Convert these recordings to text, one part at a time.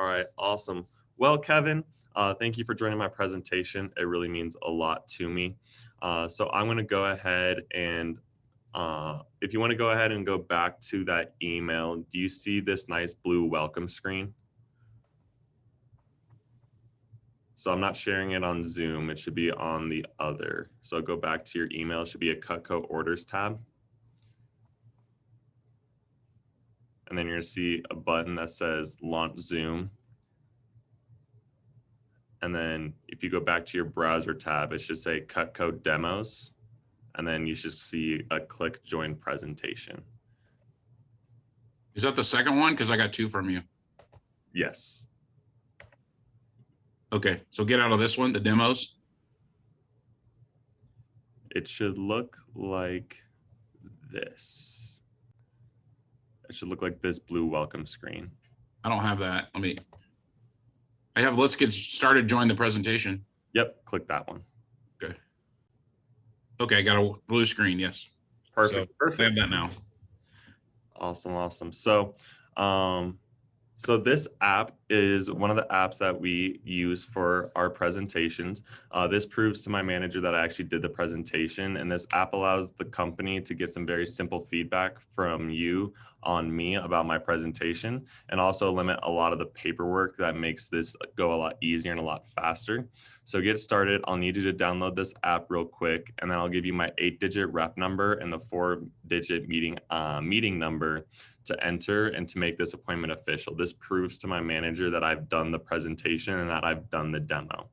All right, awesome. Well, Kevin, thank you for joining my presentation. It really means a lot to me. So I'm going to go ahead and if you want to go ahead and go back to that email, do you see this nice blue welcome screen? So I'm not sharing it on Zoom. It should be on the other. So go back to your email. It should be a Cutco Orders tab. And then you're going to see a button that says Launch Zoom. And then if you go back to your browser tab, it should say Cutco Demos. And then you should see a click Join Presentation. Is that the second one? Because I got two from you. Yes. Okay, so get out of this one, the demos. It should look like this. It should look like this blue welcome screen. I don't have that. I have let's get started, join the presentation. Yep, click that one. Okay. Okay, I got a blue screen, yes. Perfect, So perfect. I have that now. Awesome, awesome. So this app is one of the apps that we use for our presentations. This proves to my manager that I actually did the presentation, and this app allows the company to get some very simple feedback from you on me about my presentation, and also limit a lot of the paperwork that makes this go a lot easier and a lot faster. So get started. I'll need you to download this app real quick, and then I'll give you my 8-digit rep number and the 4-digit meeting number to enter and to make this appointment official. This proves to my manager that I've done the presentation and that I've done the demo.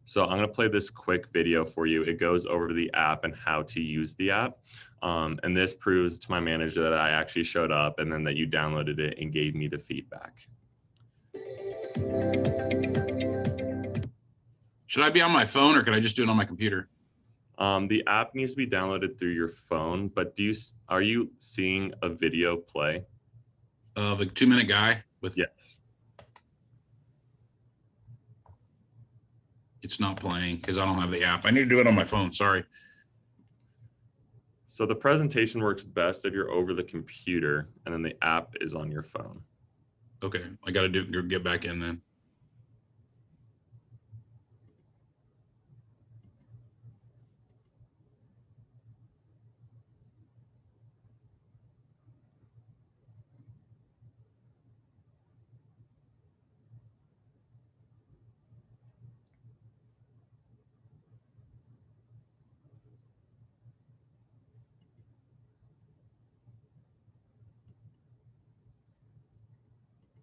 So I'm going to play this quick video for you. It goes over the app and how to use the app. And this proves to my manager that I actually showed up and then that you downloaded it and gave me the feedback. Should I be on my phone or could I just do it on my computer? The app needs to be downloaded through your phone, but are you seeing a video play? Of a 2-minute guy with. Yes. It's not playing because I don't have the app. I need to do it on my phone. Sorry. So the presentation works best if you're over the computer and then the app is on your phone. Okay, I got to get back in then.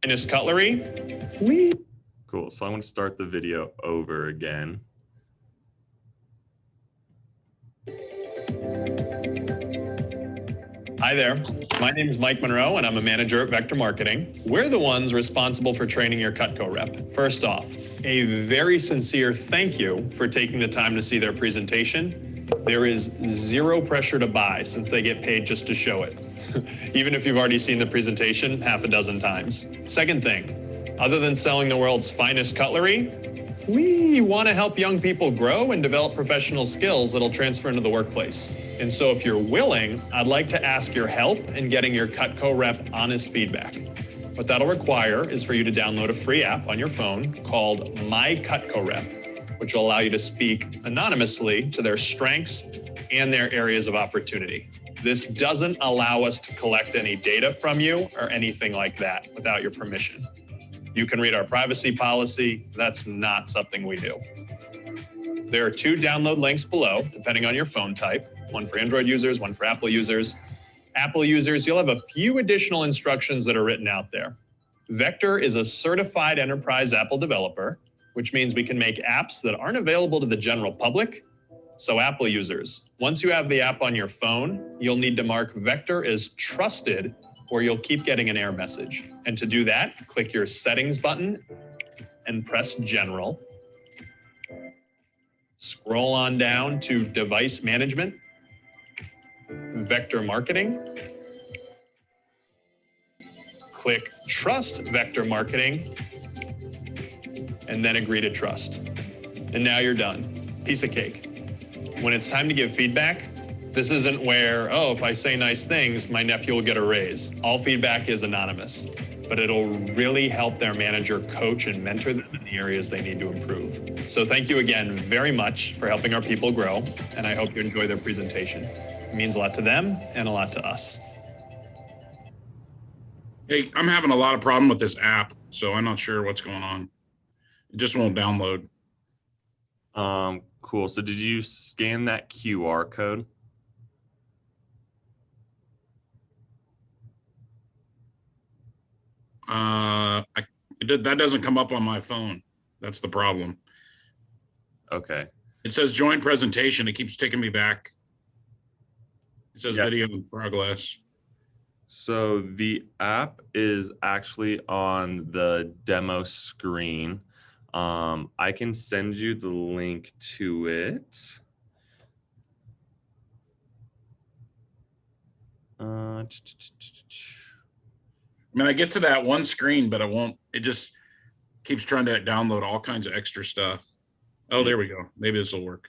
Finest cutlery. Cool. So I'm going to start the video over again. Hi there. My name is Mike Monroe, and I'm a manager at Vector Marketing. We're the ones responsible for training your Cutco rep. First off, a very sincere thank you for taking the time to see their presentation. There is zero pressure to buy since they get paid just to show it. Even if you've already seen the presentation half a dozen times. Second thing, other than selling the world's finest cutlery, we want to help young people grow and develop professional skills that'll transfer into the workplace. And so if you're willing, I'd like to ask your help in getting your Cutco rep honest feedback. What that'll require is for you to download a free app on your phone called My Cutco Rep, which will allow you to speak anonymously to their strengths and their areas of opportunity. This doesn't allow us to collect any data from you or anything like that without your permission. You can read our privacy policy. That's not something we do. There are 2 download links below, depending on your phone type, one for Android users, one for Apple users. Apple users, you'll have a few additional instructions that are written out there. Vector is a certified enterprise Apple developer, which means we can make apps that aren't available to the general public. So Apple users, once you have the app on your phone, you'll need to mark Vector as trusted or you'll keep getting an error message. And to do that, click your settings button and press general. Scroll on down to device management, Vector marketing. Click trust Vector marketing and then agree to trust. And now you're done. Piece of cake. When it's time to give feedback, this isn't where, oh, if I say nice things, my nephew will get a raise. All feedback is anonymous. but it'll really help their manager coach and mentor them in the areas they need to improve. So thank you again very much for helping our people grow, and I hope you enjoy their presentation. It means a lot to them and a lot to us. Hey, I'm having a lot of problem with this app, so I'm not sure what's going on. It just won't download. Cool. So did you scan that QR code? That doesn't come up on my phone. That's the problem. Okay. It says join presentation. It keeps taking me back. It says Yeah. video in progress. So the app is actually on the demo screen. I can send you the link to it. I mean, I get to that one screen, but it just keeps trying to download all kinds of extra stuff. Oh, there we go. Maybe this will work.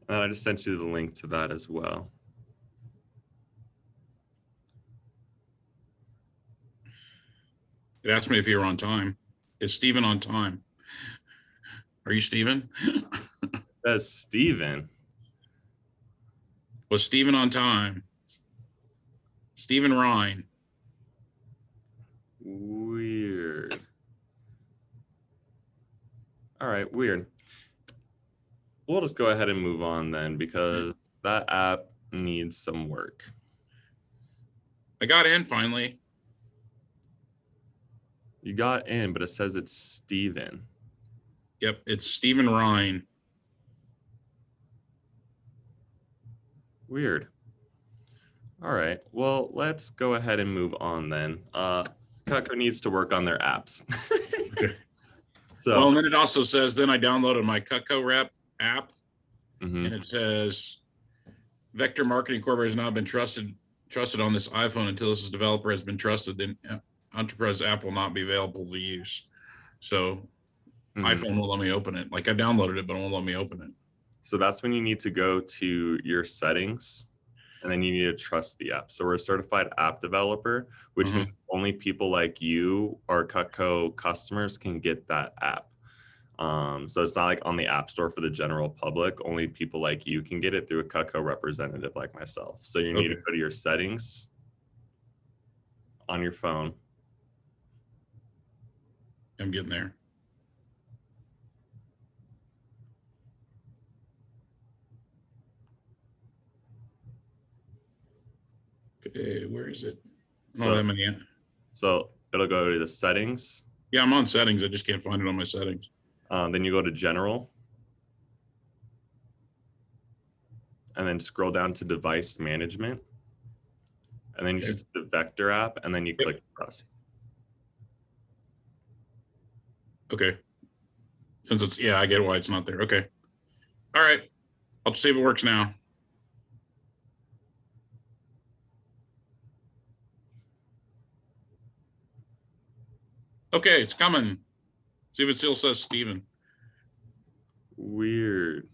And I just sent you the link to that as well. It asked me if you were on time. Is Steven on time? Are you Steven? That's Steven. Was Steven on time? Steven Ryan. Weird. All right, weird. We'll just go ahead and move on then, because that app needs some work. I got in finally. You got in, but it says it's Steven. Yep, it's Steven Ryan. Weird. All right, well, let's go ahead and move on then. Cutco needs to work on their apps. So, Well, and then it also says, then I downloaded my Cutco Rep app, mhm. and it says, Vector Marketing Corp has not been trusted on this iPhone until this developer has been trusted. Then Enterprise app will not be available to use. So iPhone won't let me open it. Like I downloaded it, but it won't let me open it. So that's when you need to go to your settings, and then you need to trust the app. So we're a certified app developer, which means only people like you or Cutco customers can get that app. So it's not like on the App Store for the general public. Only people like you can get it through a Cutco representative like myself. So you need to go to your settings on your phone. I'm getting there. Okay, where is it? Not that many. So it'll go to the settings. Yeah, I'm on settings. I just can't find it on my settings. Then you go to general. And then scroll down to device management. And then you choose the Vector app, and then you click press. Okay. Since it's, I get why it's not there. Okay. All right. I'll see if it works now. Okay, it's coming. See if it still says Steven. Weird.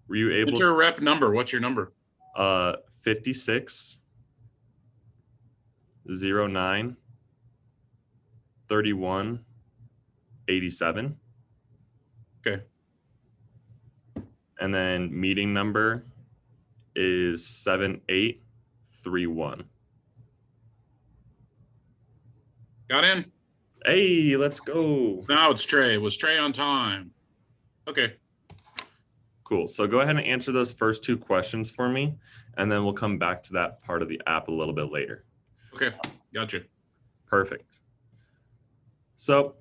Were you able Enter a rep number? What's your number? 56 09 31 87. Okay. And then meeting number is 7831. Got in? Hey, let's go. Now it's Trey. Was Trey on time? Okay. Cool. So go ahead and answer those first two questions for me, and then we'll come back to that part of the app a little bit later. Okay. Gotcha. Perfect. So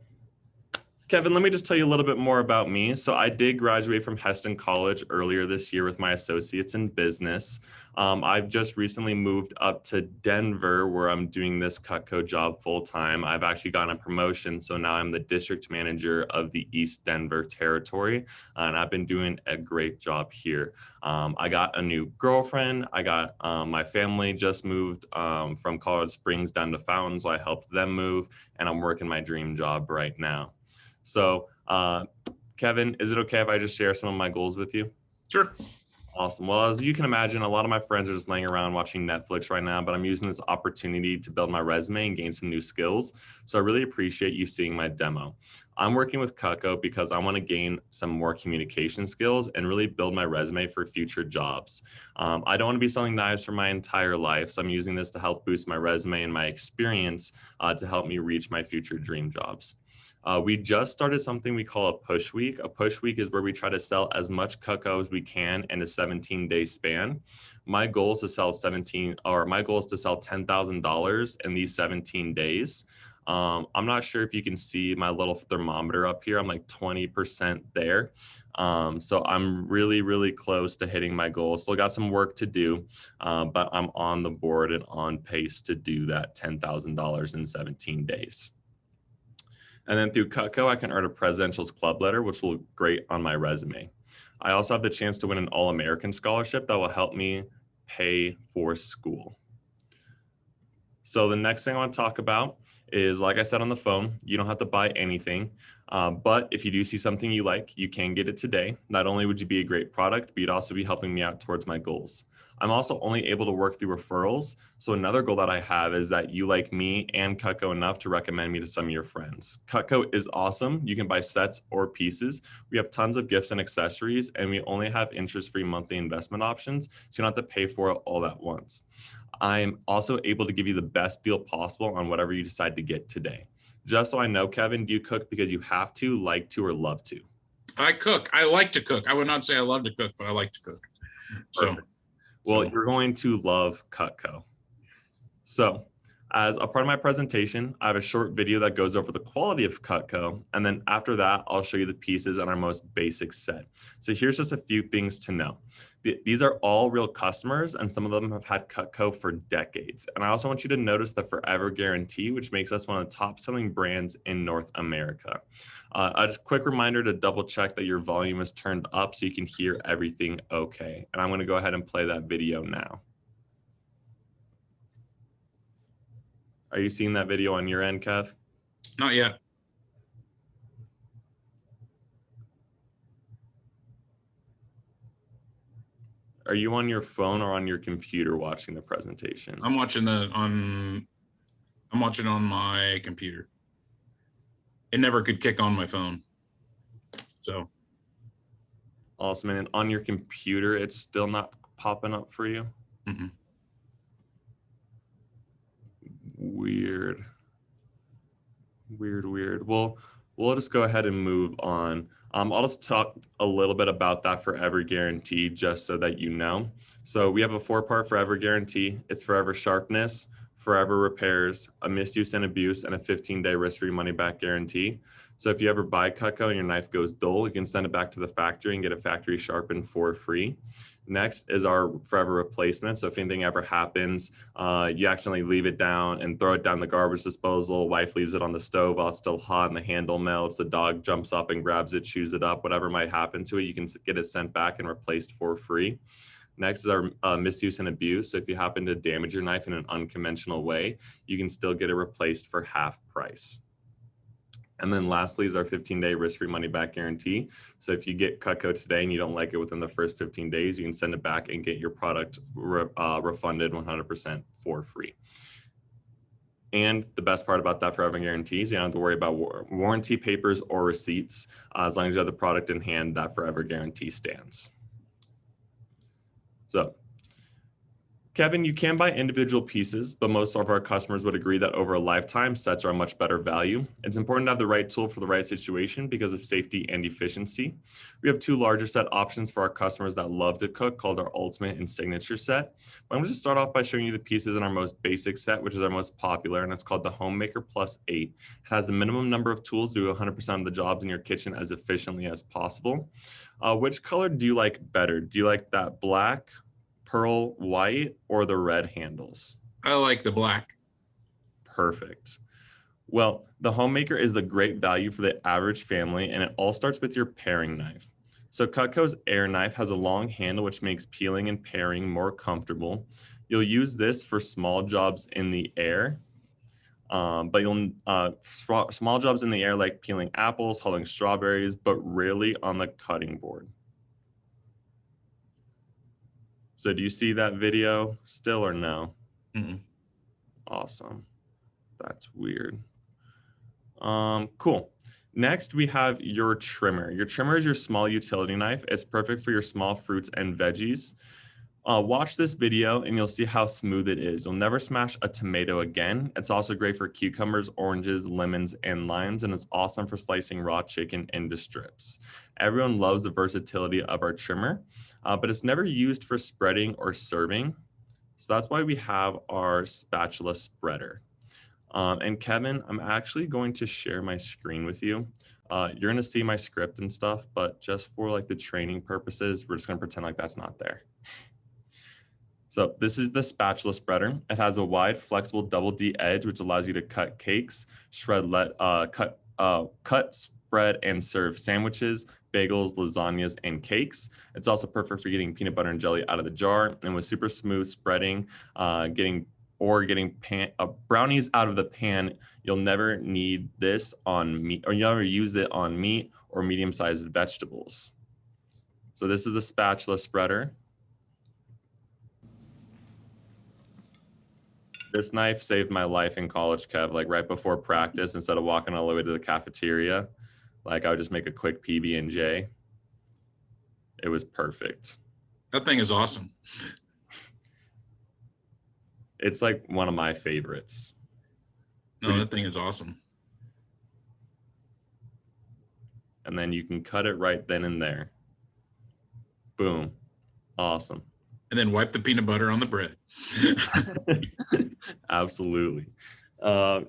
Kevin, let me just tell you a little bit more about me. So I did graduate from Heston College earlier this year with my associates in business. I've just recently moved up to Denver where I'm doing this Cutco job full time. I've actually gotten a promotion. So now I'm the district manager of the East Denver territory. And I've been doing a great job here. I got a new girlfriend. I got my family just moved from Colorado Springs down to Fountain. So I helped them move and I'm working my dream job right now. So, Kevin, is it okay if I just share some of my goals with you? Sure. Awesome. Well, as you can imagine, a lot of my friends are just laying around watching Netflix right now, but I'm using this opportunity to build my resume and gain some new skills. So I really appreciate you seeing my demo. I'm working with Cutco because I want to gain some more communication skills and really build my resume for future jobs. I don't want to be selling knives for my entire life, so I'm using this to help boost my resume and my experience to help me reach my future dream jobs. We just started something we call a push week. A push week is where we try to sell as much Cutco as we can in a 17-day span. My goal is to sell $10,000 in these 17 days. I'm not sure if you can see my little thermometer up here. I'm like 20% there. So I'm really, really close to hitting my goal. Still got some work to do, but I'm on the board and on pace to do that $10,000 in 17 days. And then through Cutco, I can earn a Presidential's Club letter, which will look great on my resume. I also have the chance to win an All-American scholarship that will help me pay for school. So the next thing I want to talk about is, like I said on the phone, you don't have to buy anything. But if you do see something you like, you can get it today. Not only would you be a great product, but you'd also be helping me out towards my goals. I'm also only able to work through referrals. So another goal that I have is that you like me and Cutco enough to recommend me to some of your friends. Cutco is awesome. You can buy sets or pieces. We have tons of gifts and accessories, and we only have interest-free monthly investment options, so you don't have to pay for it all at once. I'm also able to give you the best deal possible on whatever you decide to get today. Just so I know, Kevin, do you cook because you have to, like to, or love to? I cook. I like to cook. I would not say I love to cook, but I like to cook. Perfect. Well, you're going to love Cutco. So as a part of my presentation, I have a short video that goes over the quality of Cutco. And then after that, I'll show you the pieces in our most basic set. So here's just a few things to know. These are all real customers, and some of them have had Cutco for decades. And I also want you to notice the Forever Guarantee, which makes us one of the top selling brands in North America. Just a quick reminder to double check that your volume is turned up so you can hear everything okay. And I'm going to go ahead and play that video now. Are you seeing that video on your end, Kev? Not yet. Are you on your phone or on your computer watching the presentation? I'm watching on my computer. It never could kick on my phone. So awesome. And on your computer, it's still not popping up for you? Mm-mm. Weird. Well, we'll just go ahead and move on. I'll just talk a little bit about that Forever Guarantee just so that you know. So we have a 4-part Forever Guarantee. It's forever sharpness, forever repairs, a misuse and abuse, and a 15-day risk-free money-back guarantee. So if you ever buy Cutco and your knife goes dull, you can send it back to the factory and get it factory sharpened for free. Next is our forever replacement. So if anything ever happens, you accidentally leave it down and throw it down the garbage disposal, wife leaves it on the stove while it's still hot and the handle melts, the dog jumps up and grabs it, chews it up, whatever might happen to it, you can get it sent back and replaced for free. Next is our misuse and abuse. So if you happen to damage your knife in an unconventional way, you can still get it replaced for half price. And then lastly is our 15-day risk-free money-back guarantee. So if you get Cutco today and you don't like it within the first 15 days, you can send it back and get your product refunded 100% for free. And the best part about that Forever Guarantees, you don't have to worry about warranty papers or receipts. As long as you have the product in hand, that Forever Guarantee stands. So Kevin, you can buy individual pieces, but most of our customers would agree that over a lifetime, sets are a much better value. It's important to have the right tool for the right situation because of safety and efficiency. We have 2 larger set options for our customers that love to cook called our Ultimate and Signature set. But I'm going to start off by showing you the pieces in our most basic set, which is our most popular, and it's called the Homemaker Plus 8. It has the minimum number of tools to do 100% of the jobs in your kitchen as efficiently as possible. Which color do you like better? Do you like that black, pearl white, or the red handles? I like the black. Perfect. Well, the Homemaker is the great value for the average family, and it all starts with your paring knife. So Cutco's Air Knife has a long handle, which makes peeling and paring more comfortable. You'll use this for small jobs in the air, but you'll small jobs in the air like peeling apples, hulling strawberries, but rarely on the cutting board. So do you see that video still or no? Mm-mm. Awesome. That's weird. Cool. Next, we have your trimmer. Your trimmer is your small utility knife. It's perfect for your small fruits and veggies. Watch this video and you'll see how smooth it is. You'll never smash a tomato again. It's also great for cucumbers, oranges, lemons, and limes, and it's awesome for slicing raw chicken into strips. Everyone loves the versatility of our trimmer, but it's never used for spreading or serving. So that's why we have our spatula spreader. And Kevin, I'm actually going to share my screen with you. You're going to see my script and stuff, but just for like the training purposes, we're just going to pretend like that's not there. So this is the spatula spreader. It has a wide, flexible double D edge, which allows you to cut cakes, cut, spread, and serve sandwiches, bagels, lasagnas, and cakes. It's also perfect for getting peanut butter and jelly out of the jar, and with super smooth spreading, getting brownies out of the pan. You'll never need this on meat, or you'll never use it on meat or medium-sized vegetables. So this is the spatula spreader. This knife saved my life in college, Kev. Like right before practice, instead of walking all the way to the cafeteria, like I would just make a quick PB&J. It was perfect. That thing is awesome. It's like one of my favorites. No, that thing is awesome. And then you can cut it right then and there. Boom. Awesome. And then wipe the peanut butter on the bread. Absolutely.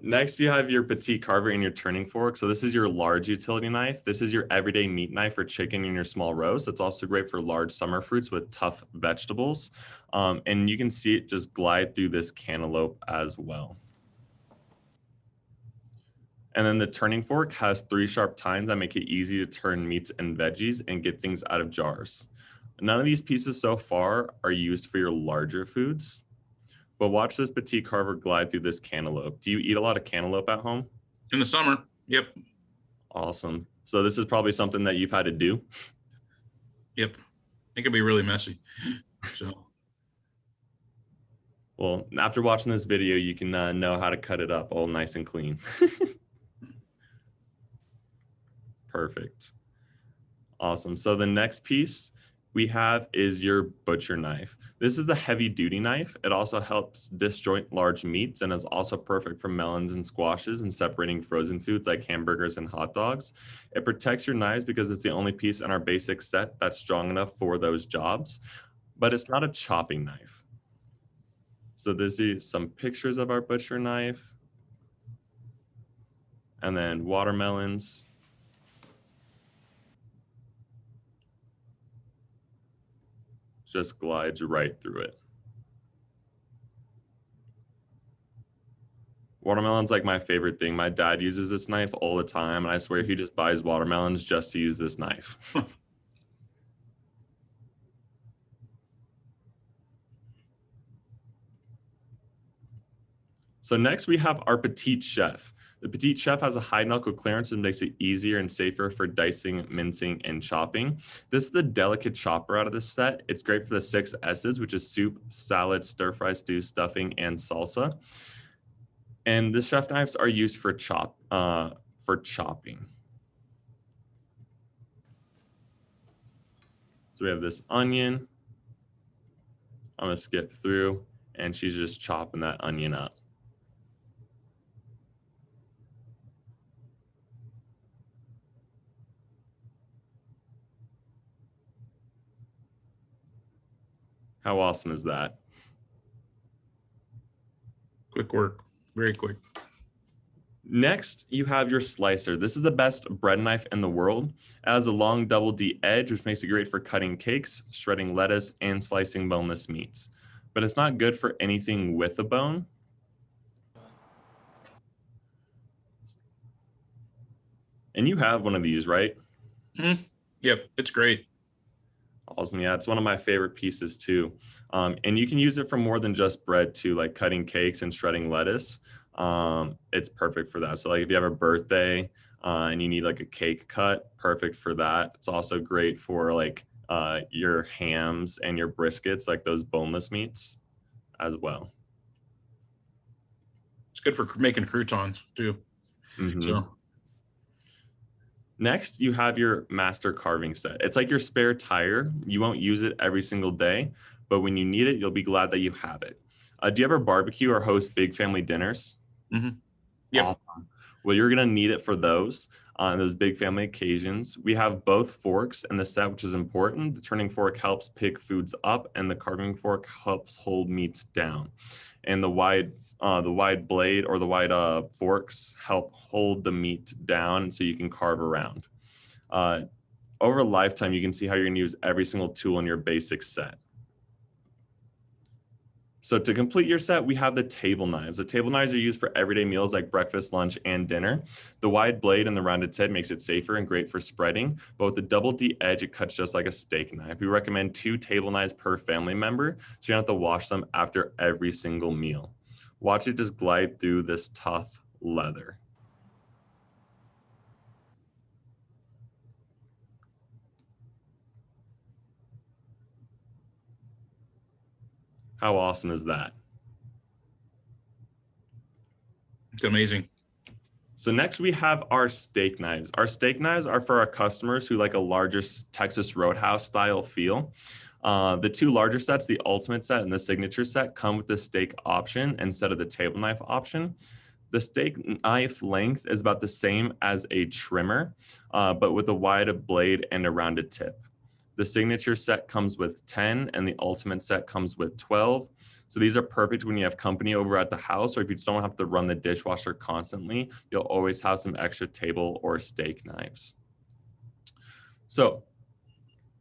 Next, you have your petite carver and your turning fork. So this is your large utility knife. This is your everyday meat knife for chicken in your small roast. It's also great for large summer fruits with tough vegetables. And you can see it just glide through this cantaloupe as well. And then the turning fork has 3 sharp tines that make it easy to turn meats and veggies and get things out of jars. None of these pieces so far are used for your larger foods, but watch this petite carver glide through this cantaloupe. Do you eat a lot of cantaloupe at home? In the summer, yep. Awesome. So this is probably something that you've had to do? Yep. It can be really messy. So. Well, after watching this video, you can know how to cut it up all nice and clean. Perfect. Awesome. So the next piece we have is your butcher knife. This is the heavy duty knife. It also helps disjoint large meats and is also perfect for melons and squashes and separating frozen foods like hamburgers and hot dogs. It protects your knives because it's the only piece in our basic set that's strong enough for those jobs, but it's not a chopping knife. So this is some pictures of our butcher knife, and then watermelons. Just glides right through it. Watermelon's like my favorite thing. My dad uses this knife all the time, and I swear he just buys watermelons just to use this knife. So next we have our Petite Chef. The Petite Chef has a high knuckle clearance and makes it easier and safer for dicing, mincing, and chopping. This is the delicate chopper out of this set. It's great for the 6 S's, which is soup, salad, stir fry, stew, stuffing, and salsa. And the chef knives are used for chopping. So we have this onion. I'm gonna skip through. And she's just chopping that onion up. How awesome is that? Quick work, very quick. Next, you have your slicer. This is the best bread knife in the world. It has a long double D edge, which makes it great for cutting cakes, shredding lettuce, and slicing boneless meats. But it's not good for anything with a bone. And you have one of these, right? Yep, it's great. Awesome. Yeah, it's one of my favorite pieces too. And you can use it for more than just bread too, like cutting cakes and shredding lettuce. It's perfect for that. So like if you have a birthday and you need like a cake cut, perfect for that. It's also great for like your hams and your briskets, like those boneless meats as well. It's good for making croutons too. So next, you have your master carving set. It's like your spare tire. You won't use it every single day, but when you need it, you'll be glad that you have it. Do you ever barbecue or host big family dinners? Yep. Awesome. Well, you're going to need it for those on those big family occasions. We have both forks in the set, which is important. The turning fork helps pick foods up, and the carving fork helps hold meats down. And the wide blade or the wide forks help hold the meat down so you can carve around. Over a lifetime, you can see how you're going to use every single tool in your basic set. So to complete your set, we have the table knives. The table knives are used for everyday meals like breakfast, lunch, and dinner. The wide blade and the rounded tip makes it safer and great for spreading, but with the double D edge, it cuts just like a steak knife. We recommend 2 table knives per family member, so you don't have to wash them after every single meal. Watch it just glide through this tough leather. How awesome is that? It's amazing. So next we have our steak knives. Our steak knives are for our customers who like a larger Texas Roadhouse style feel. The 2 larger sets, the ultimate set and the signature set, come with the steak option instead of the table knife option. The steak knife length is about the same as a trimmer, but with a wider blade and a rounded tip. The signature set comes with 10 and the ultimate set comes with 12. So these are perfect when you have company over at the house, or if you just don't have to run the dishwasher constantly, you'll always have some extra table or steak knives. So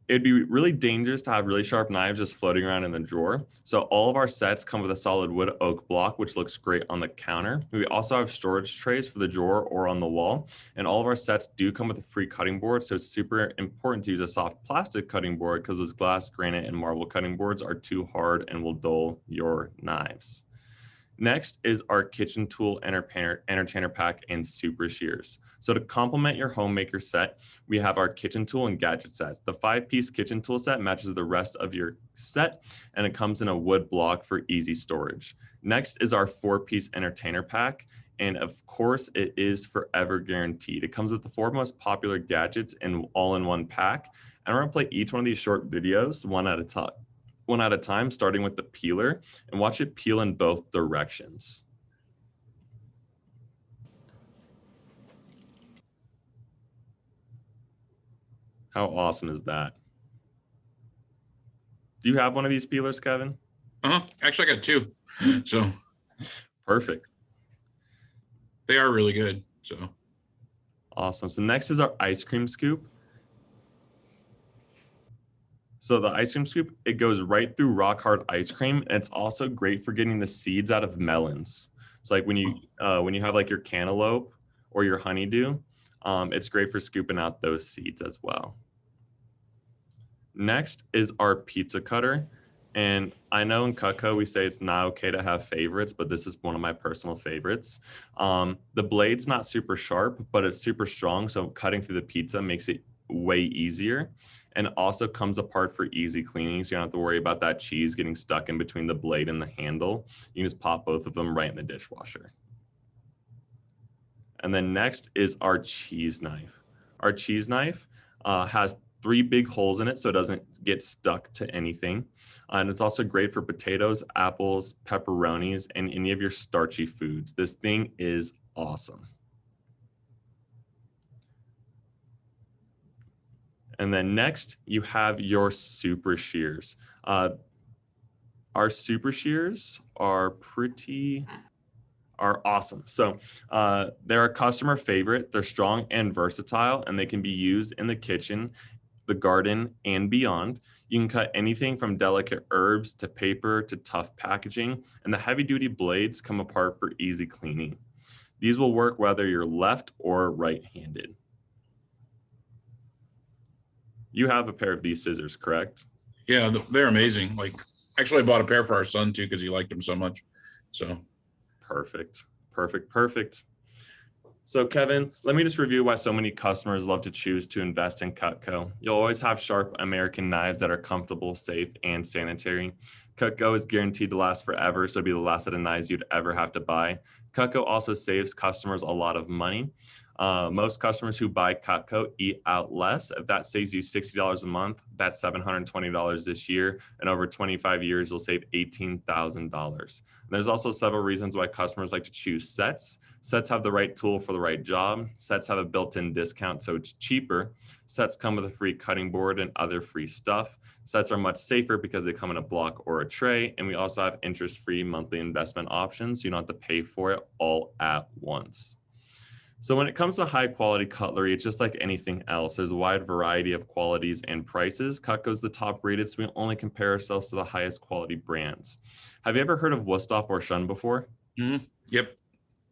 it'd be really dangerous to have really sharp knives just floating around in the drawer. So all of our sets come with a solid wood oak block, which looks great on the counter. We also have storage trays for the drawer or on the wall. And all of our sets do come with a free cutting board. So it's super important to use a soft plastic cutting board because those glass, granite, and marble cutting boards are too hard and will dull your knives. Next is our kitchen tool entertainer pack and super shears. So to complement your homemaker set, we have our kitchen tool and gadget sets. The 5-piece kitchen tool set matches the rest of your set, and it comes in a wood block for easy storage. Next is our 4-piece entertainer pack, and of course, it is forever guaranteed. It comes with the 4 most popular gadgets in all-in-one pack, and we're gonna play each one of these short videos one at a time, starting with the peeler, and watch it peel in both directions. How awesome is that? Do you have one of these peelers, Kevin? Actually, I got 2. So Perfect. they are really good. So Awesome. So next is our ice cream scoop. So the ice cream scoop, it goes right through rock hard ice cream, and it's also great for getting the seeds out of melons. So like when you have like your cantaloupe or your honeydew, it's great for scooping out those seeds as well. Next is our pizza cutter. And I know in Cutco, we say it's not okay to have favorites, but this is one of my personal favorites. The blade's not super sharp, but it's super strong. So cutting through the pizza makes it way easier, and also comes apart for easy cleaning. So you don't have to worry about that cheese getting stuck in between the blade and the handle. You can just pop both of them right in the dishwasher. And then next is our cheese knife. Our cheese knife has 3 big holes in it so it doesn't get stuck to anything. And it's also great for potatoes, apples, pepperonis, and any of your starchy foods. This thing is awesome. And then next, you have your super shears. Our super shears are awesome. So they're a customer favorite. They're strong and versatile, and they can be used in the kitchen, the garden, and beyond. You can cut anything from delicate herbs to paper to tough packaging, and the heavy-duty blades come apart for easy cleaning. These will work whether you're left or right-handed. You have a pair of these scissors, correct? Yeah, they're amazing. Like, actually, I bought a pair for our son too because he liked them so much. So perfect. So Kevin, let me just review why so many customers love to choose to invest in Cutco. You'll always have sharp American knives that are comfortable, safe, and sanitary. Cutco is guaranteed to last forever, so it'll be the last set of knives you'd ever have to buy. Cutco also saves customers a lot of money. Most customers who buy Cutco eat out less. If that saves you $60 a month, that's $720 this year. And over 25 years, you'll save $18,000. There's also several reasons why customers like to choose sets. Sets have the right tool for the right job. Sets have a built-in discount, so it's cheaper. Sets come with a free cutting board and other free stuff. Sets are much safer because they come in a block or a tray. And we also have interest-free monthly investment options, so you don't have to pay for it all at once. So when it comes to high quality cutlery, it's just like anything else. There's a wide variety of qualities and prices. Cutco's the top rated, so we only compare ourselves to the highest quality brands. Have you ever heard of Wusthof or Shun before? mm-hmm. Yep.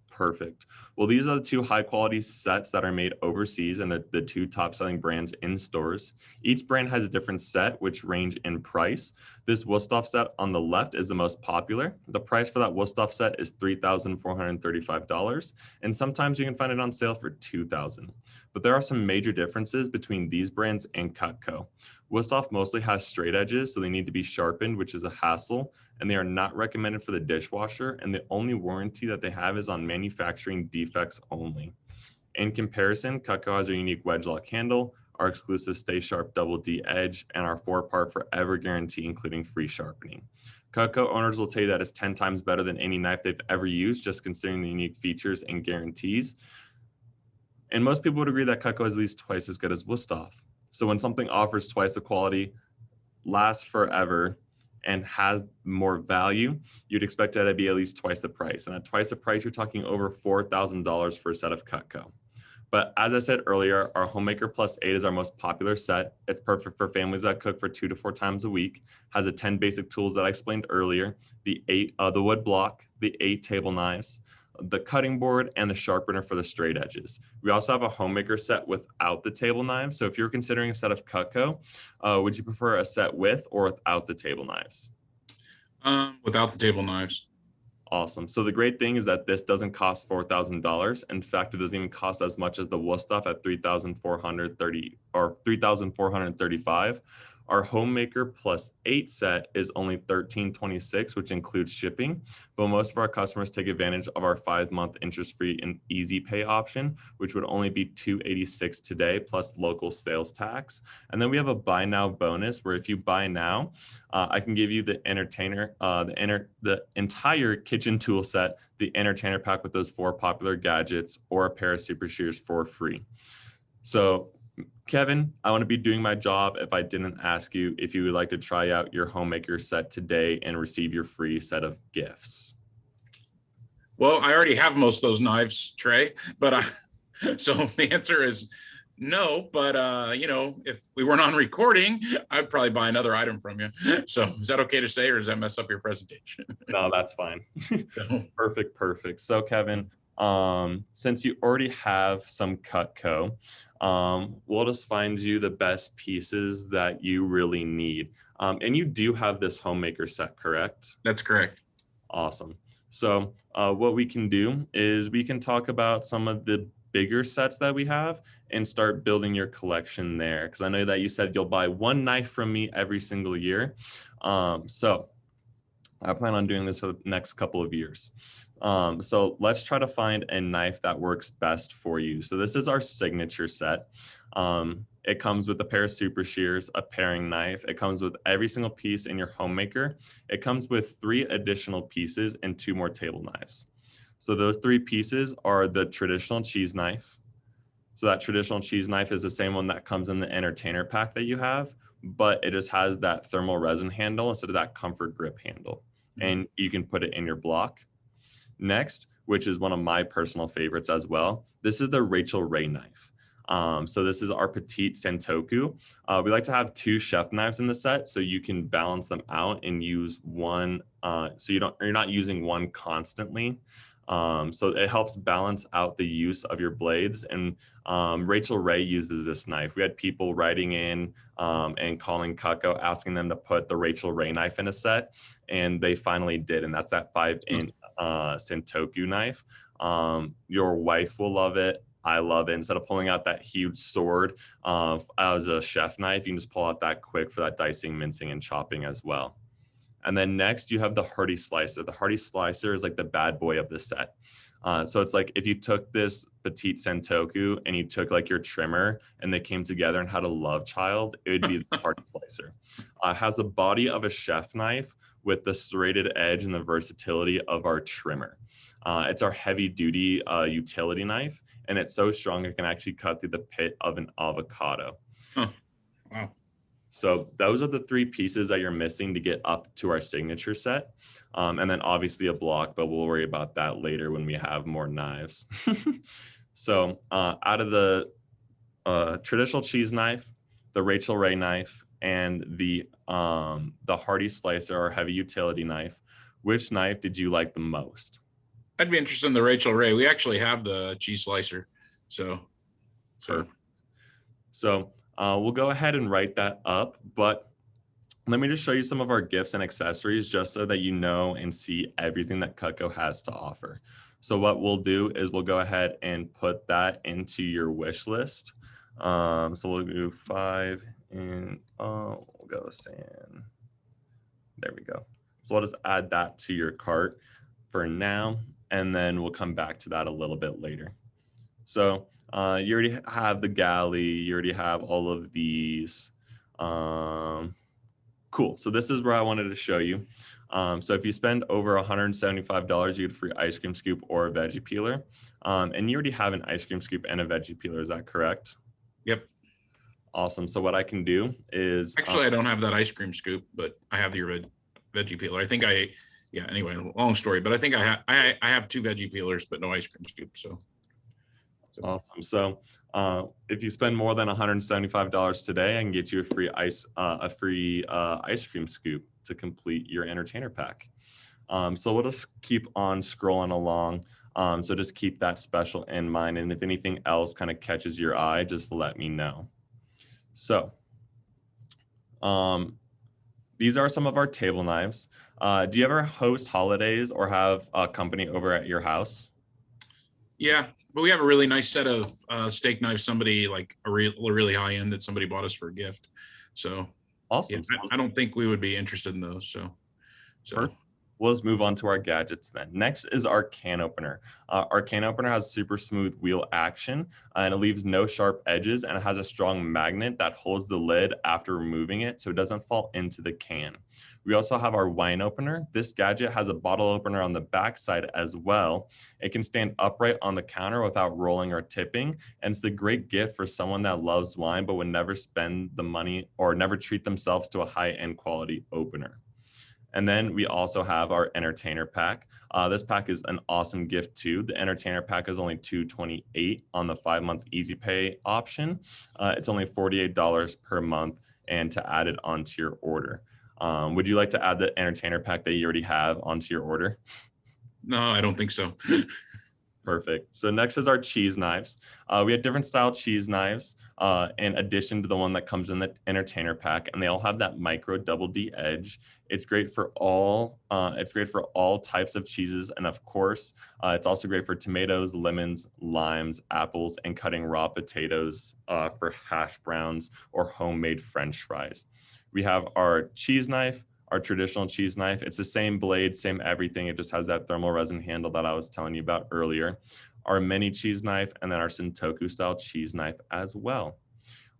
Perfect. Well, these are the 2 high quality sets that are made overseas and the 2 top selling brands in stores. Each brand has a different set, which range in price. This Wusthof set on the left is the most popular. The price for that Wusthof set is $3,435, and sometimes you can find it on sale for $2,000. But there are some major differences between these brands and Cutco. Wusthof mostly has straight edges, so they need to be sharpened, which is a hassle, and they are not recommended for the dishwasher, and the only warranty that they have is on manufacturing defects only. In comparison, Cutco has a unique wedge lock handle, our exclusive Stay Sharp Double D edge, and our 4-part forever guarantee, including free sharpening. Cutco owners will tell you that it's 10 times better than any knife they've ever used, just considering the unique features and guarantees. And most people would agree that Cutco is at least twice as good as Wusthof. So when something offers twice the quality, lasts forever, and has more value, you'd expect it to be at least twice the price. And at twice the price, you're talking over $4,000 for a set of Cutco. But as I said earlier, our Homemaker Plus 8 is our most popular set. It's perfect for families that cook for 2 to 4 times a week. Has the 10 basic tools that I explained earlier, the wood block, the 8 table knives, the cutting board, and the sharpener for the straight edges. We also have a Homemaker set without the table knives. So if you're considering a set of Cutco, would you prefer a set with or without the table knives? Without the table knives. Awesome. So the great thing is that this doesn't cost $4,000. In fact, it doesn't even cost as much as the Wusthof at $3,430 or $3,435. Our Homemaker Plus 8 set is only $1,326, which includes shipping. But most of our customers take advantage of our 5-month interest-free and easy pay option, which would only be $286 today plus local sales tax. And then we have a buy now bonus where if you buy now, I can give you the the entire kitchen tool set, the entertainer pack with those 4 popular gadgets, or a pair of super shears for free. So Kevin, I want to be doing my job if I didn't ask you if you would like to try out your Homemaker set today and receive your free set of gifts. Well, I already have most of those knives, Trey, but so the answer is no. But if we weren't on recording, I'd probably buy another item from you. So is that okay to say, or does that mess up your presentation? No, that's fine. Perfect. So Kevin, since you already have some Cutco, we'll just find you the best pieces that you really need. And you do have this Homemaker set, correct? That's correct. Awesome. So what we can do is we can talk about some of the bigger sets that we have and start building your collection there. Because I know that you said you'll buy 1 knife from me every single year. So I plan on doing this for the next couple of years. So let's try to find a knife that works best for you. So this is our signature set. It comes with a pair of super shears, a paring knife. It comes with every single piece in your homemaker. It comes with 3 additional pieces and 2 more table knives. So those 3 pieces are the traditional cheese knife. So that traditional cheese knife is the same one that comes in the entertainer pack that you have, but it just has that thermal resin handle instead of that comfort grip handle. And you can put it in your block. Next, which is one of my personal favorites as well, this is the Rachel Ray knife. So this is our petite Sentoku. We like to have 2 chef knives in the set so you can balance them out and use one, so you're not using one constantly. So it helps balance out the use of your blades. And Rachel Ray uses this knife. We had people writing in and calling Cutco, asking them to put the Rachel Ray knife in a set, and they finally did. And that's that 5-inch Sentoku knife. Your wife will love it. I love it. Instead of pulling out that huge sword as a chef knife, you can just pull out that quick for that dicing, mincing, and chopping as well. And then next you have the Hardy Slicer. The Hardy Slicer is like the bad boy of the set. So it's like if you took this petite Sentoku and you took like your trimmer and they came together and had a love child, it would be the Hardy Slicer. It has the body of a chef knife with the serrated edge and the versatility of our trimmer. It's our heavy duty utility knife, and it's so strong it can actually cut through the pit of an avocado. Huh. Wow. So those are the 3 pieces that you're missing to get up to our signature set. And then obviously a block, but we'll worry about that later when we have more knives. So out of the traditional cheese knife, the Rachel Ray knife, and the Hardy Slicer or heavy utility knife, which knife did you like the most? I'd be interested in the Rachel Ray. We actually have the cheese slicer. So. We'll go ahead and write that up, but let me just show you some of our gifts and accessories just so that you know and see everything that Cutco has to offer. So what we'll do is we'll go ahead and put that into your wish list. So we'll do 5 and we'll go sand. There we go. So I'll just add that to your cart for now, and then we'll come back to that a little bit later. So you already have the galley, you already have all of these. Cool. So this is where I wanted to show you. So if you spend over $175, you get a free ice cream scoop or a veggie peeler. And you already have an ice cream scoop and a veggie peeler. Is that correct? Yep. Awesome. So what I can do is actually I don't have that ice cream scoop, but I have your veggie peeler. I think anyway, long story, but I think I have 2 veggie peelers, but no ice cream scoop. So. Awesome. So if you spend more than $175 today, I can get you a free ice cream scoop to complete your entertainer pack. So we'll just keep on scrolling along. So just keep that special in mind. And if anything else kind of catches your eye, just let me know. So these are some of our table knives. Do you ever host holidays or have a company over at your house? Yeah, but we have a really nice set of steak knives. Somebody like a really high end that somebody bought us for a gift. So awesome. Yeah, I don't think we would be interested in those. So. Perfect. We'll just move on to our gadgets then. Next is our can opener. Our can opener has super smooth wheel action and it leaves no sharp edges, and it has a strong magnet that holds the lid after removing it so it doesn't fall into the can. We also have our wine opener. This gadget has a bottle opener on the back side as well. It can stand upright on the counter without rolling or tipping, and it's the great gift for someone that loves wine but would never spend the money or never treat themselves to a high-end quality opener. And then we also have our entertainer pack. This pack is an awesome gift too. The entertainer pack is only $228 on the 5-month easy pay option. It's only $48 per month, and to add it onto your order. Would you like to add the entertainer pack that you already have onto your order? No, I don't think so. Perfect. So next is our cheese knives. We have different style cheese knives in addition to the one that comes in the entertainer pack, and they all have that micro double D edge. It's great for all. It's great for all types of cheeses, and of course, it's also great for tomatoes, lemons, limes, apples, and cutting raw potatoes for hash browns or homemade French fries. We have our cheese knife, our traditional cheese knife. It's the same blade, same everything. It just has that thermal resin handle that I was telling you about earlier. Our mini cheese knife, and then our Sentoku style cheese knife as well.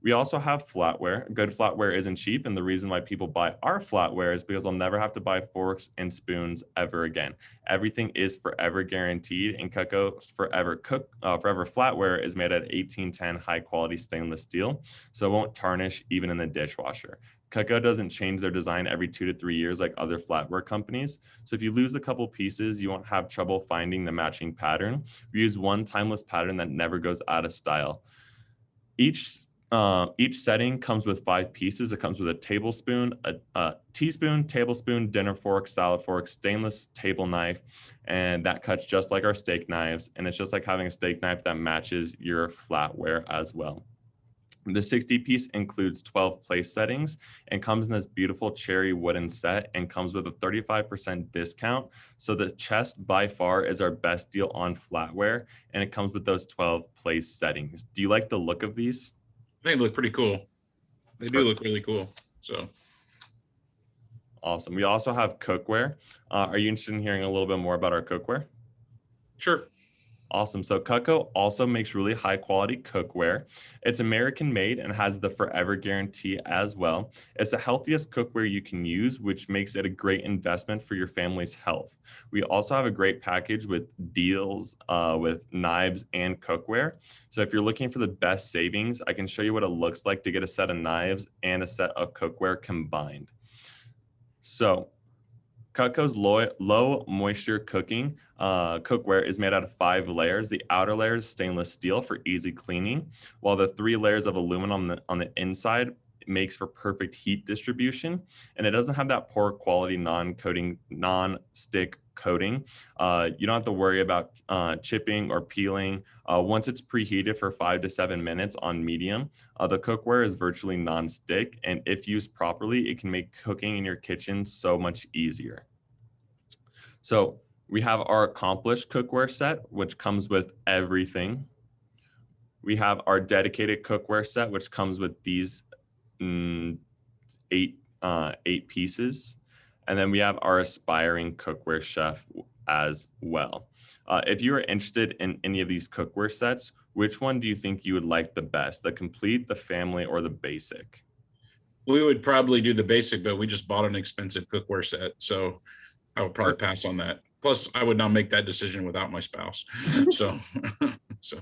We also have flatware. Good flatware isn't cheap, and the reason why people buy our flatware is because they'll never have to buy forks and spoons ever again. Everything is forever guaranteed, and Cutco's forever flatware is made out of 1810 high quality stainless steel, so it won't tarnish even in the dishwasher. Cutco doesn't change their design every 2 to 3 years like other flatware companies. So if you lose a couple pieces, you won't have trouble finding the matching pattern. We use one timeless pattern that never goes out of style. Each setting comes with 5 pieces. It comes with a tablespoon, a teaspoon, tablespoon, dinner fork, salad fork, stainless table knife, and that cuts just like our steak knives. And it's just like having a steak knife that matches your flatware as well. The 60-piece includes 12 place settings and comes in this beautiful cherry wooden set and comes with a 35% discount. So the chest by far is our best deal on flatware, and it comes with those 12 place settings. Do you like the look of these? They look pretty cool. They do look really cool. So awesome. We also have cookware. Are you interested in hearing a little bit more about our cookware? sure. Awesome. So Cutco also makes really high quality cookware. It's American made and has the forever guarantee as well. It's the healthiest cookware you can use, which makes it a great investment for your family's health. We also have a great package with deals with knives and cookware. So if you're looking for the best savings, I can show you what it looks like to get a set of knives and a set of cookware combined. So Cutco's low moisture cooking cookware is made out of 5 layers. The outer layer is stainless steel for easy cleaning, while the 3 layers of aluminum on the inside makes for perfect heat distribution. And it doesn't have that poor quality non-stick coating. You don't have to worry about chipping or peeling. Once it's preheated for 5 to 7 minutes on medium, the cookware is virtually non-stick, and if used properly, it can make cooking in your kitchen so much easier. So we have our accomplished cookware set, which comes with everything. We have our dedicated cookware set, which comes with these 8 pieces. And then we have our aspiring cookware chef as well. If you are interested in any of these cookware sets, which one do you think you would like the best? The complete, the family, or the basic? We would probably do the basic, but we just bought an expensive cookware set. So I would probably pass on that. Plus, I would not make that decision without my spouse. So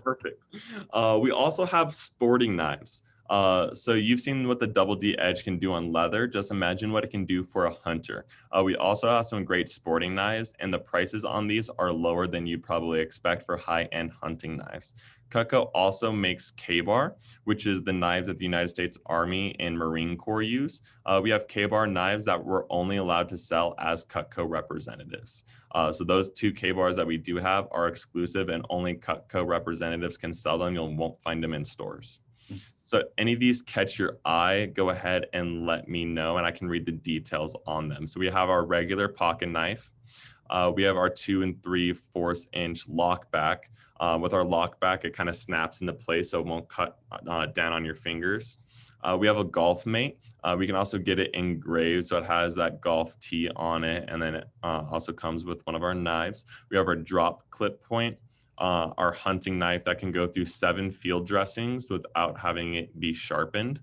Perfect. We also have sporting knives. So you've seen what the double D edge can do on leather. Just imagine what it can do for a hunter. We also have some great sporting knives, and the prices on these are lower than you'd probably expect for high-end hunting knives. Cutco also makes K-bar, which is the knives that the United States Army and Marine Corps use. We have K-bar knives that we're only allowed to sell as Cutco representatives. So those 2 K-bars that we do have are exclusive, and only Cutco representatives can sell them. You won't find them in stores. So any of these catch your eye, go ahead and let me know, and I can read the details on them. So we have our regular pocket knife. We have our 2 3/4 inch lock back. With our lock back, it kind of snaps into place so it won't cut down on your fingers. We have a golf mate. We can also get it engraved, so it has that golf tee on it, and then it also comes with one of our knives. We have our drop clip point. Our hunting knife that can go through 7 field dressings without having it be sharpened.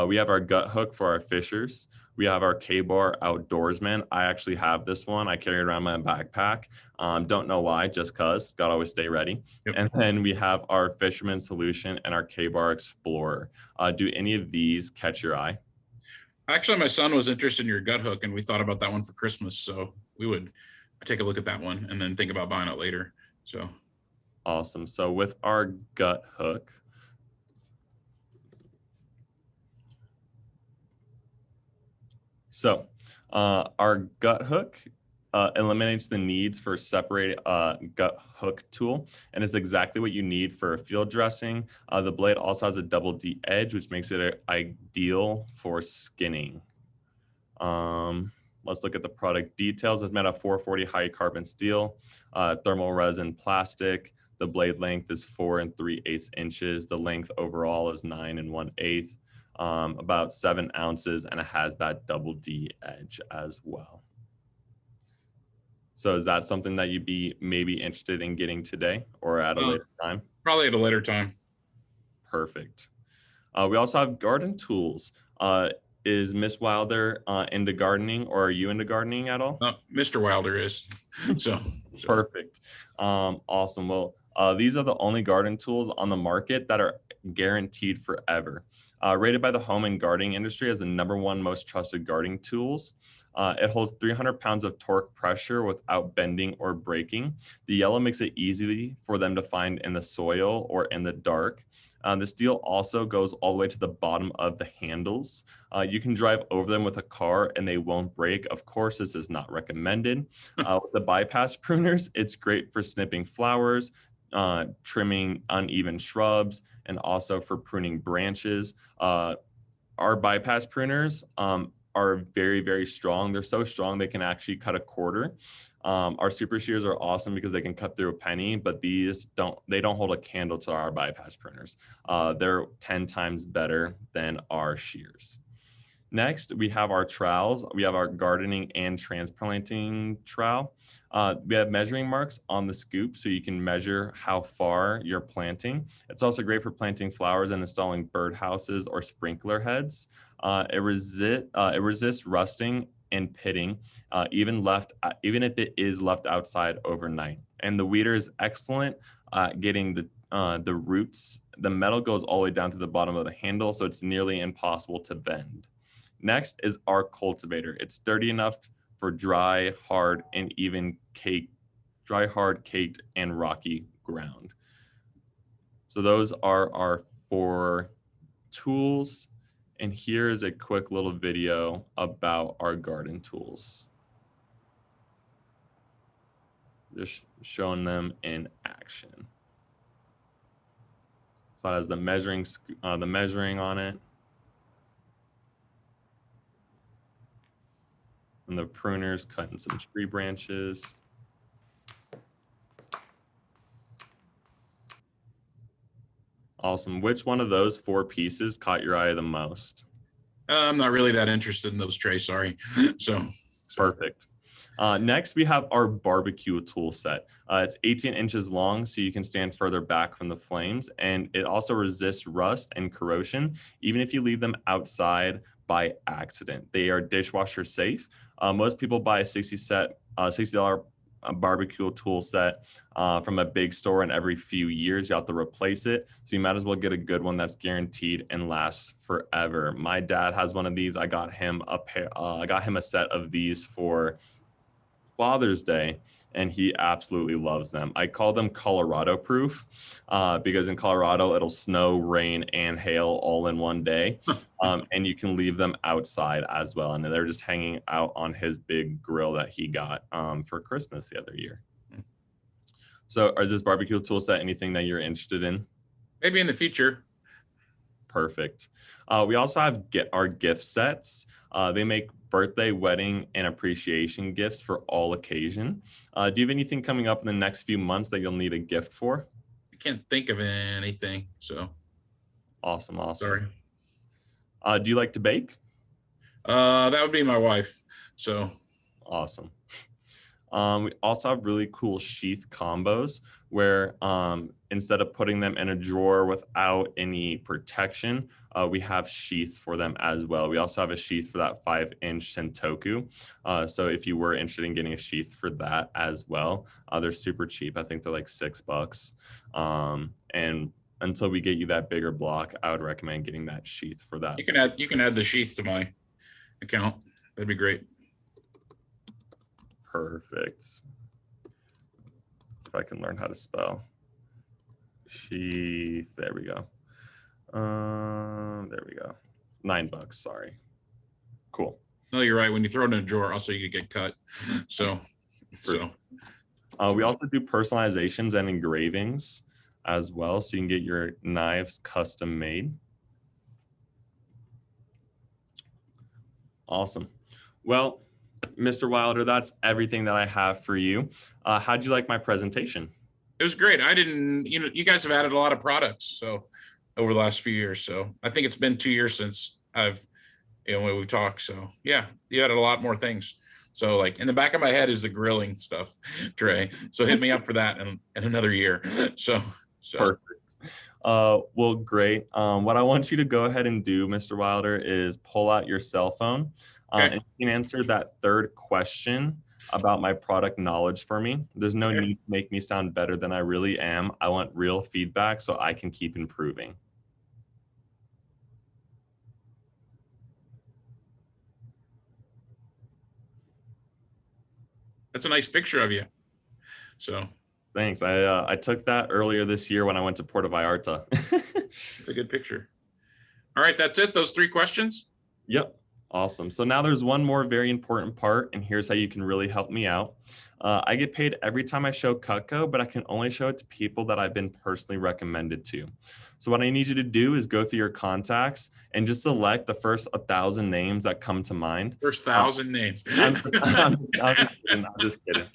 We have our gut hook for our fishers. We have our K-bar outdoorsman. I actually have this one. I carry it around my backpack. Don't know why, just cause. Gotta always stay ready. Yep. And then we have our fisherman solution and our K-bar explorer. Do any of these catch your eye? Actually, my son was interested in your gut hook, and we thought about that one for Christmas. So we would take a look at that one and then think about buying it later. So awesome. So with our gut hook, our gut hook eliminates the needs for a separate gut hook tool, and is exactly what you need for a field dressing. The blade also has a double D edge, which makes it ideal for skinning. Let's look at the product details. It's made of 440 high carbon steel, thermal resin plastic. The blade length is 4 3/8 inches. The length overall is 9 1/8. about 7 ounces, and it has that double D edge as well. So is that something that you'd be maybe interested in getting today or at a later time? Probably at a later time. Perfect. We also have garden tools. Is Miss Wilder into gardening, or are you into gardening at all? Mr. Wilder is. So Perfect. Awesome. Well, these are the only garden tools on the market that are guaranteed forever. Rated by the home and gardening industry as the #1 most trusted gardening tools. It holds 300 pounds of torque pressure without bending or breaking. The yellow makes it easy for them to find in the soil or in the dark. The steel also goes all the way to the bottom of the handles. You can drive over them with a car and they won't break. Of course, this is not recommended. With the bypass pruners, it's great for snipping flowers, trimming uneven shrubs, and also for pruning branches. Our bypass pruners are very, very strong. They're so strong they can actually cut a quarter. Our super shears are awesome because they can cut through a penny, but these don't hold a candle to our bypass pruners. They're 10 times better than our shears. Next, we have our trowels. We have our gardening and transplanting trowel. We have measuring marks on the scoop so you can measure how far you're planting. It's also great for planting flowers and installing birdhouses or sprinkler heads. It resists rusting and pitting, even if it is left outside overnight. And the weeder is excellent at getting the roots. The metal goes all the way down to the bottom of the handle, so it's nearly impossible to bend. Next is our cultivator. It's sturdy enough for dry, hard, caked, and rocky ground. So those are our 4 tools. And here's a quick little video about our garden tools. Just showing them in action. So it has the measuring on it. And the pruners cutting some tree branches. Awesome. Which one of those 4 pieces caught your eye the most? I'm not really that interested in those, Trey. Sorry. So perfect. Next, we have our barbecue tool set. It's 18 inches long, so you can stand further back from the flames, and it also resists rust and corrosion, even if you leave them outside by accident. They are dishwasher safe. Most people buy a $60 barbecue tool set from a big store, and every few years you have to replace it. So you might as well get a good one that's guaranteed and lasts forever. My dad has one of these. I got him a set of these for Father's Day, and he absolutely loves them. I call them Colorado proof because in Colorado it'll snow, rain, and hail all in one day. And you can leave them outside as well. And they're just hanging out on his big grill that he got for Christmas the other year. So is this barbecue tool set anything that you're interested in? Maybe in the future. Perfect. We also have our gift sets. They make birthday, wedding, and appreciation gifts for all occasion. Do you have anything coming up in the next few months that you'll need a gift for? I can't think of anything. So awesome. Sorry. Do you like to bake? That would be my wife. So awesome. We also have really cool sheath combos where instead of putting them in a drawer without any protection, we have sheaths for them as well. We also have a sheath for that 5-inch Sentoku. So if you were interested in getting a sheath for that as well, they're super cheap. I think they're like $6. And until we get you that bigger block, I would recommend getting that sheath for that. You can add the sheath to my account. That'd be great. Perfect. If I can learn how to spell. Sheath. There we go. There we go. $9. Sorry. Cool. No, you're right. When you throw it in a drawer, also you could get cut. We also do personalizations and engravings as well, so you can get your knives custom made. Awesome. Well, Mr. Wilder, that's everything that I have for you. How'd you like my presentation? It was great. You guys have added a lot of products, so over the last few years. So I think it's been 2 years since when we've talked. So yeah, you added a lot more things. So like in the back of my head is the grilling stuff, Trey. So hit me up for that in another year. So Perfect. Well, great. What I want you to go ahead and do, Mr. Wilder, is pull out your cell phone Okay. and you can answer that third question about my product knowledge for me. There's no Okay. need to make me sound better than I really am. I want real feedback so I can keep improving. That's a nice picture of you. So Thanks. I took that earlier this year when I went to Puerto Vallarta. it's a good picture. All right, that's it. Those 3 questions. Yep. Awesome. So now there's one more very important part, and here's how you can really help me out. I get paid every time I show Cutco, but I can only show it to people that I've been personally recommended to. So what I need you to do is go through your contacts and just select the first 1,000 names that come to mind. First 1,000 names. I'm just kidding.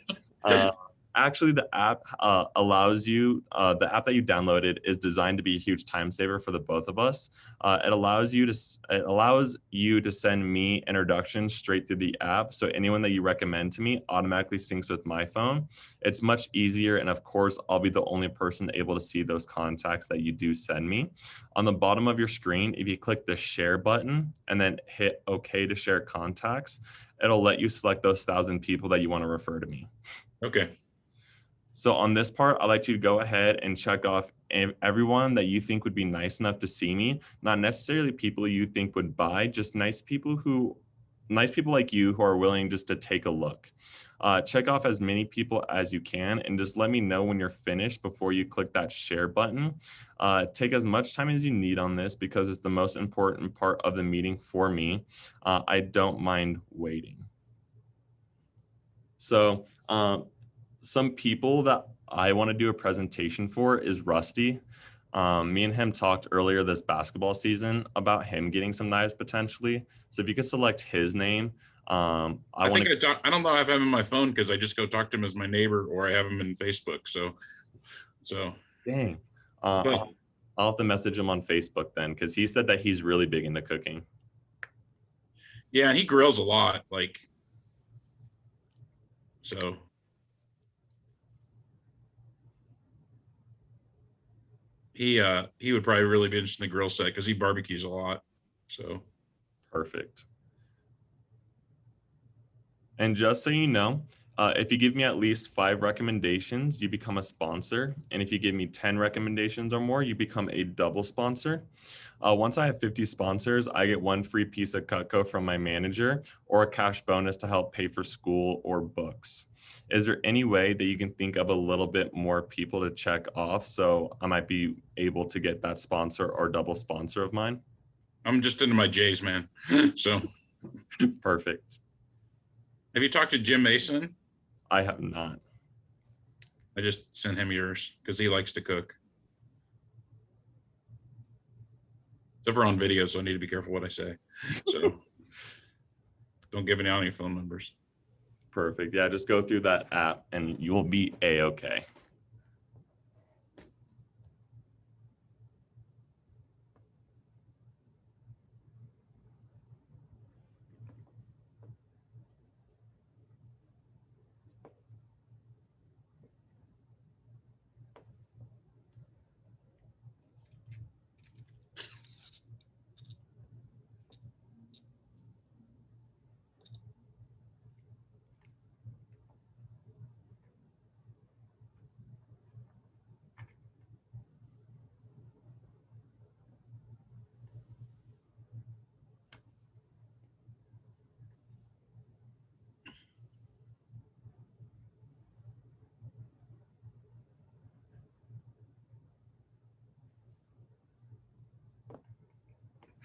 Actually, the app allows you, the app that you downloaded is designed to be a huge time saver for the both of us. It allows you to send me introductions straight through the app. So anyone that you recommend to me automatically syncs with my phone. It's much easier. And of course, I'll be the only person able to see those contacts that you do send me. On the bottom of your screen, if you click the share button and then hit OK to share contacts, it'll let you select those 1,000 people that you want to refer to me. Okay. So on this part, I'd like you to go ahead and check off everyone that you think would be nice enough to see me, not necessarily people you think would buy, just nice people like you who are willing just to take a look. Check off as many people as you can and just let me know when you're finished before you click that share button. Take as much time as you need on this because it's the most important part of the meeting for me. I don't mind waiting. So, some people that I want to do a presentation for is Rusty. Me and him talked earlier this basketball season about him getting some knives potentially. So if you could select his name, I don't know I have him in my phone because I just go talk to him as my neighbor or I have him in Facebook. So dang. But I'll have to message him on Facebook then because he said that he's really big into cooking. Yeah, and he grills a lot. So he would probably really be interested in the grill set because he barbecues a lot. So perfect. And just so you know, if you give me at least 5 recommendations, you become a sponsor. And if you give me 10 recommendations or more, you become a double sponsor. Once I have 50 sponsors, I get 1 free piece of Cutco from my manager or a cash bonus to help pay for school or books. Is there any way that you can think of a little bit more people to check off so I might be able to get that sponsor or double sponsor of mine? I'm just into my J's, man. So perfect. Have you talked to Jim Mason? I have not. I just sent him yours because he likes to cook. Except for on video, so I need to be careful what I say. So don't give any phone numbers. Perfect. Yeah, just go through that app and you will be A-okay.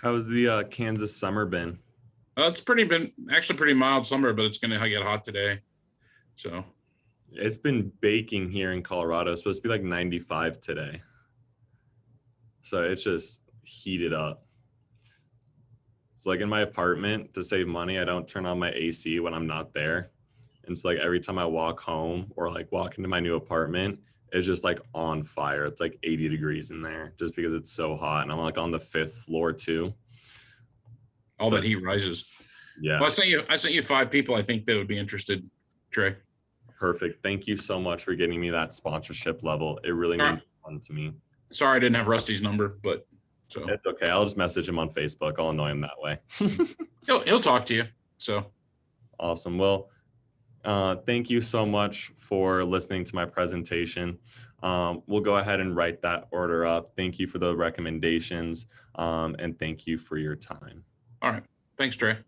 How's the Kansas summer been? It's been pretty mild summer, but it's going to get hot today. So it's been baking here in Colorado. It's supposed to be like 95 today. So it's just heated up. So like in my apartment, to save money, I don't turn on my AC when I'm not there. And so like every time I walk home or like walk into my new apartment, is just like on fire. It's like 80 degrees in there just because it's so hot. And I'm like on the 5th floor too. All So, that heat rises. yeah. Well, I sent you 5 people I think that would be interested, Trey. Perfect. Thank you so much for getting me that sponsorship level. It really means a ton to me. Sorry I didn't have Rusty's number, but so It's okay. I'll just message him on Facebook. I'll annoy him that way. he'll talk to you. So Awesome. Well, thank you so much for listening to my presentation. We'll go ahead and write that order up. Thank you for the recommendations, and thank you for your time. all right. Thanks, Trey.